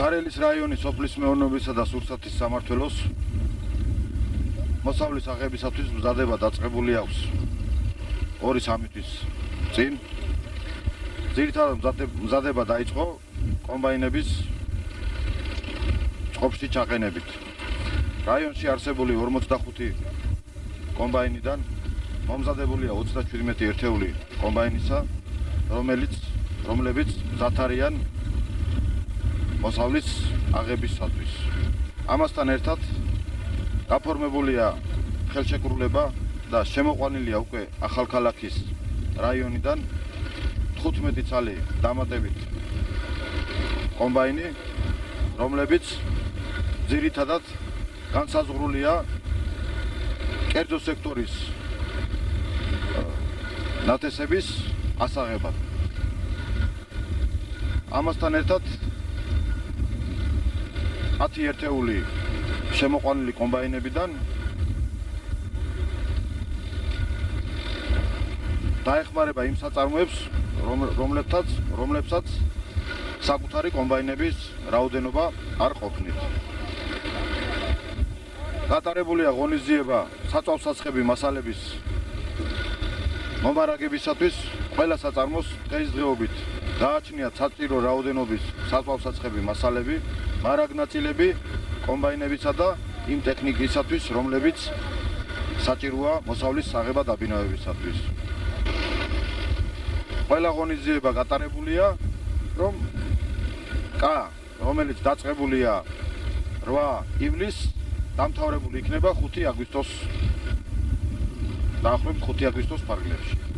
ქარელის რაიონის სოფლის მეურნეობისა და სურსათის სამმართველოს მოსავლის აღებისათვის მზადება დაწყებული აქვს 2-3 თვის წინ. ძირითადად მზადება დაიწყო კომბაინების წყობში ჩაყენებით. რაიონში არსებული 45 კომბაინიდან მომზადებულია 37 ერთეული კომბაინისა, რომლებიც მზად არიან მოსავლის აღებისათვის. ამასთან ერთად გაფორმებულია ხელშეკრულება და შემოყვანილია უკვე ახალქალაქის რაიონიდან 15 ცალი დამატებით კომბაინი, რომლებიც ძირითადად განსაზღვრულია კერძო სექტორის ნათესების ასაღებად. ამასთან ერთად 10 ერთეული შემოყვანილი კომბაინებიდან დაეხმარება იმ საწარმოებს, რომლებსაც საკუთარი კომბაინების რაოდენობა არ ყოფნით. გატარებულია ღონისძიება საწვავსაცხები მასალების მომარაგებისათვის. ყველა საწარმოს დღესდღეობით გააჩნიათ საჭირო რაოდენობის საწვავსაცხები მასალები, მარაგ ნაწილები კომბაინებისა და იმ ტექნიკისათვის, რომლებიც საჭიროა მოსავლის აღება დაბინავებისათვის. ყველა ღონისძიება გატარებულია, რომელიც დაწყებულია 8 ივლისს, დამთავრებული იქნება 5 აგვისტოს, დაახლოებით 5 აგვისტოს ფარგლებში.